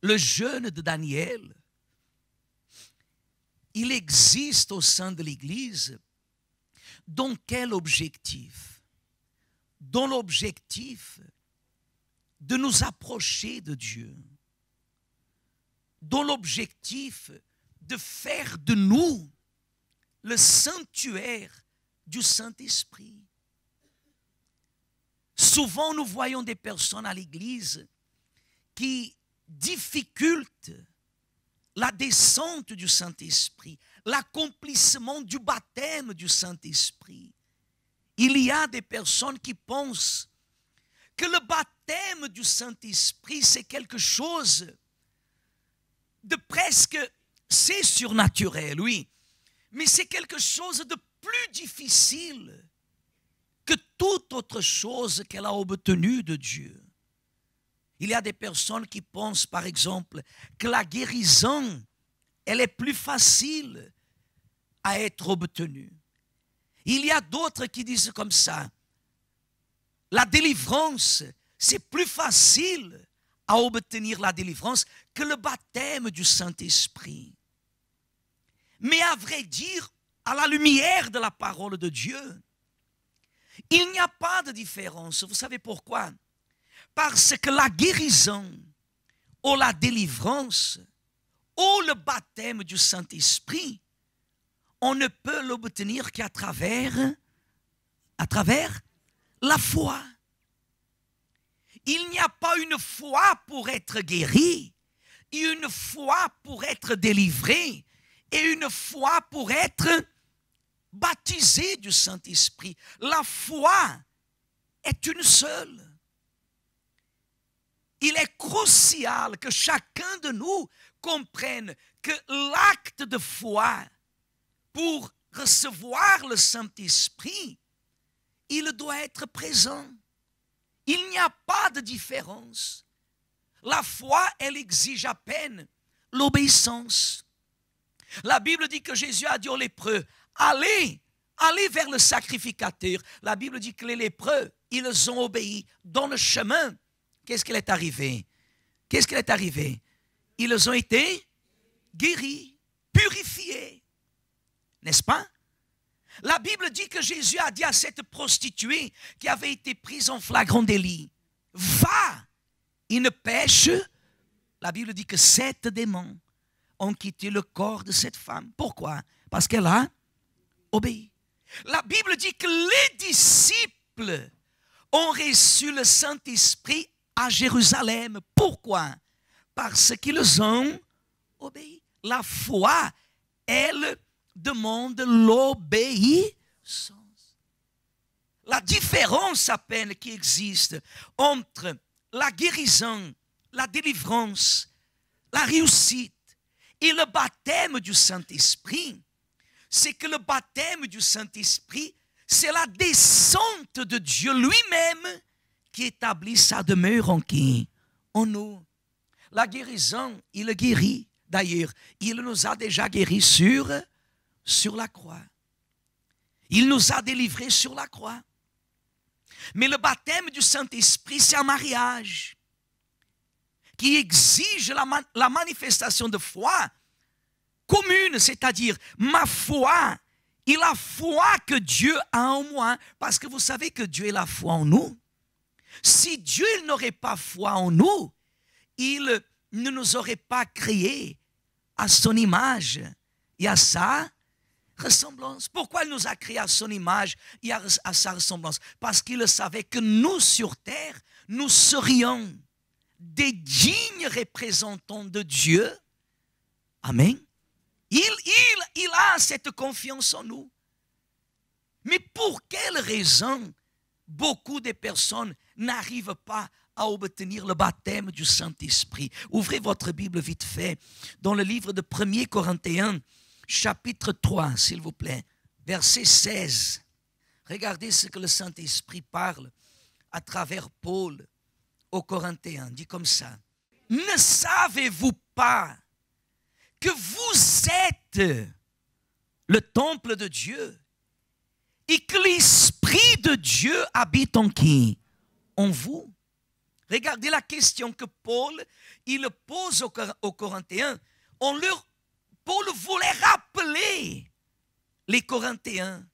le jeûne de Daniel, il existe au sein de l'Église. Dans quel objectif? Dans l'objectif de nous approcher de Dieu. Dans l'objectif de faire de nous le sanctuaire du Saint-Esprit. Souvent, nous voyons des personnes à l'Église qui difficultent la descente du Saint-Esprit, l'accomplissement du baptême du Saint-Esprit. Il y a des personnes qui pensent que le baptême du Saint-Esprit, c'est quelque chose de presque, c'est surnaturel, oui, mais c'est quelque chose de plus difficile que toute autre chose qu'elle a obtenue de Dieu. Il y a des personnes qui pensent, par exemple, que la guérison, elle est plus facile à être obtenue. Il y a d'autres qui disent comme ça, la délivrance, c'est plus facile à obtenir la délivrance que le baptême du Saint-Esprit. Mais à vrai dire, à la lumière de la parole de Dieu, il n'y a pas de différence. Vous savez pourquoi? Parce que la guérison ou la délivrance ou le baptême du Saint-Esprit, on ne peut l'obtenir qu'à travers la foi. Il n'y a pas une foi pour être guéri, une foi pour être délivré et une foi pour être baptisé du Saint-Esprit. La foi est une seule. Il est crucial que chacun de nous comprenne que l'acte de foi pour recevoir le Saint-Esprit, il doit être présent. Il n'y a pas de différence. La foi, elle exige à peine l'obéissance. La Bible dit que Jésus a dit aux lépreux, allez vers le sacrificateur. La Bible dit que les lépreux, ils ont obéi dans le chemin. Qu'est-ce qu'il est arrivé? Qu'est-ce qu'il est arrivé? Ils ont été guéris, purifiés. N'est-ce pas? La Bible dit que Jésus a dit à cette prostituée qui avait été prise en flagrant délit, va, il ne pêche. La Bible dit que 7 démons ont quitté le corps de cette femme. Pourquoi? Parce qu'elle a obéi. La Bible dit que les disciples ont reçu le Saint-Esprit à Jérusalem. Pourquoi? Parce qu'ils ont obéi. La foi, elle demande l'obéissance. La différence à peine qui existe entre la guérison, la délivrance, la réussite et le baptême du Saint-Esprit, c'est que le baptême du Saint-Esprit, c'est la descente de Dieu lui-même qui établit sa demeure en qui? En nous. La guérison, il guérit. D'ailleurs, il nous a déjà guéris sur la croix. Il nous a délivrés sur la croix. Mais le baptême du Saint-Esprit, c'est un mariage qui exige la manifestation de foi commune, c'est-à-dire ma foi et la foi que Dieu a en moi. Parce que vous savez que Dieu a la foi en nous. Si Dieu n'aurait pas foi en nous, il ne nous aurait pas créés à son image et à sa ressemblance. Pourquoi il nous a créés à son image et à sa ressemblance? Parce qu'il savait que nous sur terre, nous serions des dignes représentants de Dieu. Amen. Il a cette confiance en nous. Mais pour quelle raison beaucoup de personnes n'arrivent pas à obtenir le baptême du Saint-Esprit? Ouvrez votre Bible vite fait dans le livre de 1 Corinthiens, chapitre 3, s'il vous plaît, verset 16. Regardez ce que le Saint-Esprit parle à travers Paul aux Corinthiens. Dit comme ça. Ne savez-vous pas que vous êtes le temple de Dieu et que l'Esprit de Dieu habite en qui? En vous. Regardez la question que Paul, il pose aux Corinthiens. Paul voulait rappeler les Corinthiens.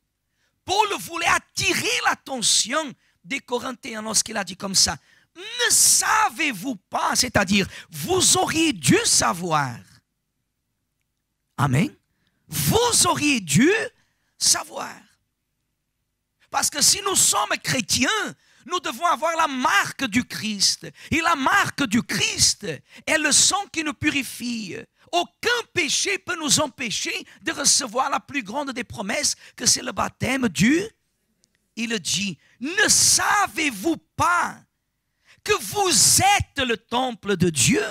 Paul voulait attirer l'attention des Corinthiens lorsqu'il a dit comme ça. Ne savez-vous pas, c'est-à-dire, vous auriez dû savoir. Amen. Vous auriez dû savoir. Parce que si nous sommes chrétiens, nous devons avoir la marque du Christ. Et la marque du Christ est le sang qui nous purifie. Aucun péché peut nous empêcher de recevoir la plus grande des promesses, que c'est le baptême du. Il dit, ne savez-vous pas que vous êtes le temple de Dieu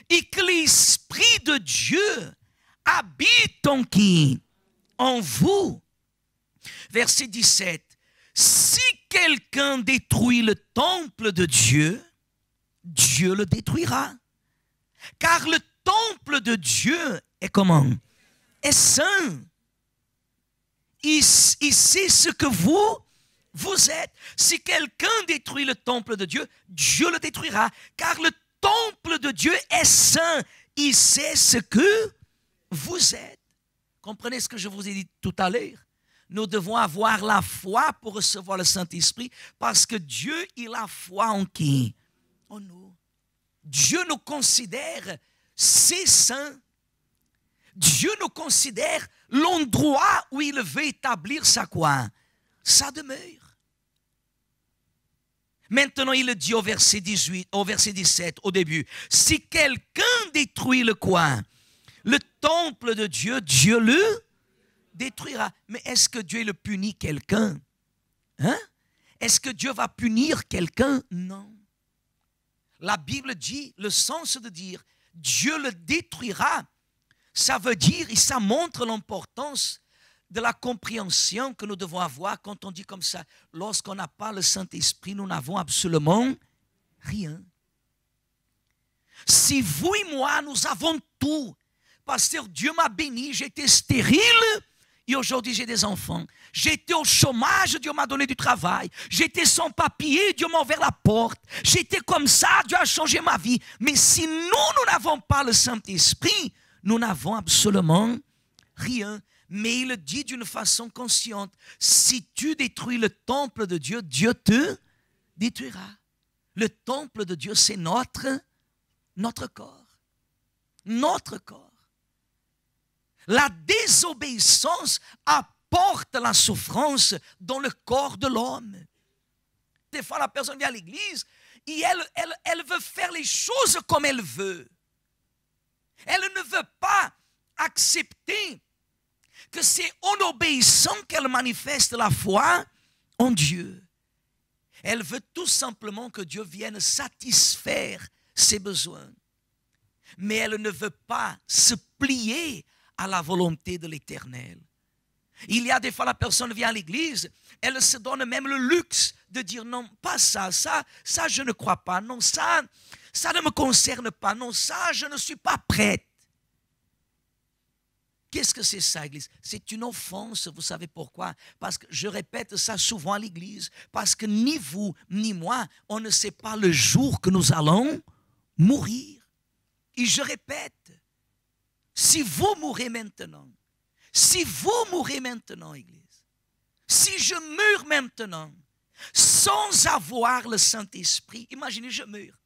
et que l'Esprit de Dieu habite en qui? En vous. Verset 17. Si quelqu'un détruit le temple de Dieu, Dieu le détruira. Car le temple de Dieu est comment? Est saint. Il sait ce que vous êtes. Si quelqu'un détruit le temple de Dieu, Dieu le détruira. Car le temple de Dieu est saint. Il sait ce que vous êtes. Comprenez ce que je vous ai dit tout à l'heure? Nous devons avoir la foi pour recevoir le Saint-Esprit parce que Dieu, il a foi en qui? En nous. Dieu nous considère ses saints. Dieu nous considère l'endroit où il veut établir sa quoi? Sa demeure. Maintenant, il dit au verset 18, au verset 17, au début, si quelqu'un détruit le quoi? Le temple de Dieu, Dieu le détruira. Mais est-ce que Dieu le punit quelqu'un? Hein? Est-ce que Dieu va punir quelqu'un? Non. La Bible dit, le sens de dire, Dieu le détruira, ça veut dire, et ça montre l'importance de la compréhension que nous devons avoir quand on dit comme ça, lorsqu'on n'a pas le Saint-Esprit, nous n'avons absolument rien. Si vous et moi, nous avons tout, pasteur, Dieu m'a béni, j'étais stérile et aujourd'hui j'ai des enfants. J'étais au chômage, Dieu m'a donné du travail. J'étais sans papier, Dieu m'a ouvert la porte. J'étais comme ça, Dieu a changé ma vie. Mais si nous n'avons pas le Saint-Esprit, nous n'avons absolument rien. Mais il dit d'une façon consciente, si tu détruis le temple de Dieu, Dieu te détruira. Le temple de Dieu, c'est notre corps. Notre corps. La désobéissance apporte la souffrance dans le corps de l'homme. Des fois, la personne vient à l'église et elle veut faire les choses comme elle veut. Elle ne veut pas accepter que c'est en obéissant qu'elle manifeste la foi en Dieu. Elle veut tout simplement que Dieu vienne satisfaire ses besoins. Mais elle ne veut pas se plier à la volonté de l'Éternel. Il y a des fois, la personne vient à l'église, elle se donne même le luxe de dire non, pas ça je ne crois pas, non, ça ne me concerne pas, non, ça je ne suis pas prête. Qu'est-ce que c'est ça, Église? C'est une offense, vous savez pourquoi? Parce que je répète ça souvent à l'Église, parce que ni vous, ni moi, on ne sait pas le jour que nous allons mourir. Et je répète, si vous mourrez maintenant, Église, si je meurs maintenant, sans avoir le Saint-Esprit, imaginez, je meurs.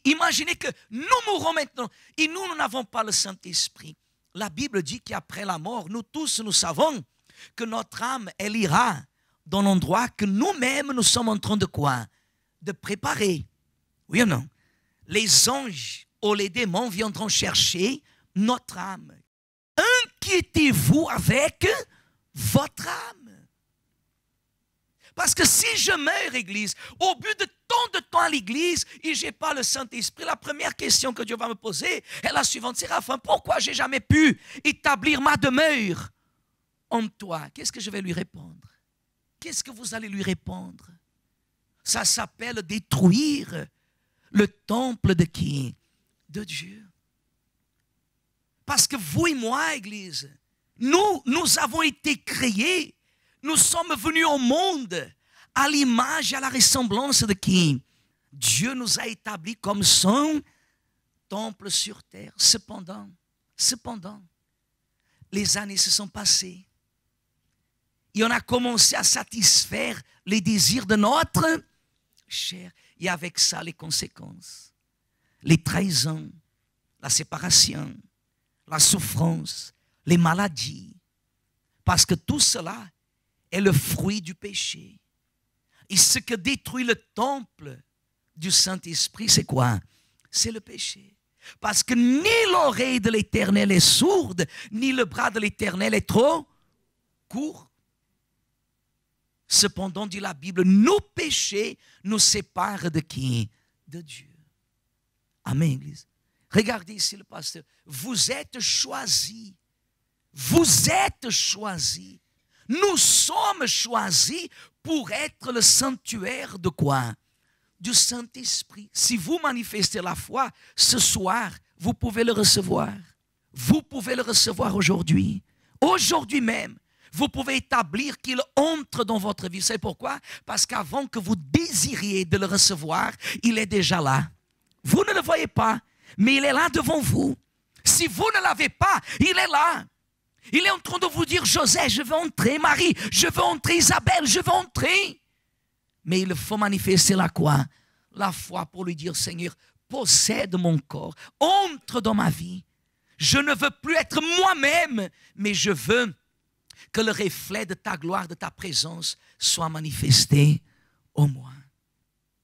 Imaginez que nous mourrons maintenant et nous n'avons pas le Saint-Esprit. La Bible dit qu'après la mort, nous tous, nous savons que notre âme, elle ira dans l'endroit que nous-mêmes, nous sommes en train de quoi? De préparer. Oui ou non? Les anges ou les démons viendront chercher notre âme. Inquiétez-vous avec votre âme. Parce que si je meurs, Église, au bout de tant de temps à l'Église et je n'ai pas le Saint-Esprit, la première question que Dieu va me poser est la suivante. Séraphin, pourquoi je n'ai jamais pu établir ma demeure en toi? Qu'est-ce que je vais lui répondre? Qu'est-ce que vous allez lui répondre? Ça s'appelle détruire le temple de qui? De Dieu. Parce que vous et moi, Église, nous avons été créés. Nous sommes venus au monde à l'image et à la ressemblance de qui? Dieu nous a établis comme son temple sur terre. Cependant, les années se sont passées. Et on a commencé à satisfaire les désirs de notre chair. Et avec ça, les conséquences. Les trahisons, la séparation, la souffrance, les maladies. Parce que tout cela est le fruit du péché. Et ce que détruit le temple du Saint-Esprit, c'est quoi? C'est le péché. Parce que ni l'oreille de l'Éternel est sourde, ni le bras de l'Éternel est trop court. Cependant, dit la Bible, nos péchés nous séparent de qui? De Dieu. Amen, Église. Regardez ici le pasteur. Vous êtes choisis. Vous êtes choisis. Nous sommes choisis pour être le sanctuaire de quoi? Du Saint-Esprit. Si vous manifestez la foi, ce soir, vous pouvez le recevoir. Vous pouvez le recevoir aujourd'hui. Aujourd'hui même. Vous pouvez établir qu'il entre dans votre vie. Vous savez pourquoi? Parce qu'avant que vous désiriez de le recevoir, il est déjà là. Vous ne le voyez pas, mais il est là devant vous. Si vous ne l'avez pas, il est là. Il est en train de vous dire, José, je veux entrer, Marie, je veux entrer, Isabelle, je veux entrer. Mais il faut manifester la quoi? La foi pour lui dire, Seigneur, possède mon corps, entre dans ma vie. Je ne veux plus être moi-même, mais je veux que le reflet de ta gloire, de ta présence soit manifesté en moi.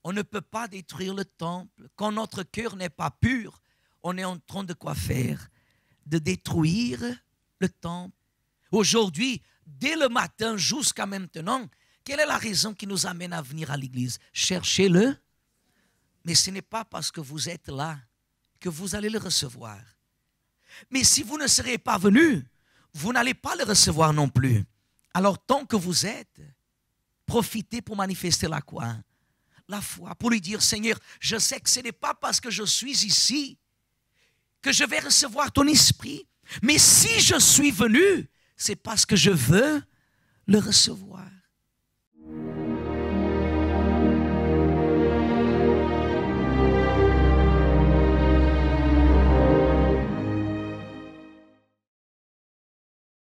On ne peut pas détruire le temple. Quand notre cœur n'est pas pur, on est en train de quoi faire? De détruire le temple. Aujourd'hui, dès le matin jusqu'à maintenant, quelle est la raison qui nous amène à venir à l'église? Cherchez-le. Mais ce n'est pas parce que vous êtes là que vous allez le recevoir. Mais si vous ne serez pas venu, vous n'allez pas le recevoir non plus. Alors, tant que vous êtes, profitez pour manifester la quoi? La foi. Pour lui dire, Seigneur, je sais que ce n'est pas parce que je suis ici que je vais recevoir ton esprit. Mais si je suis venu, c'est parce que je veux le recevoir.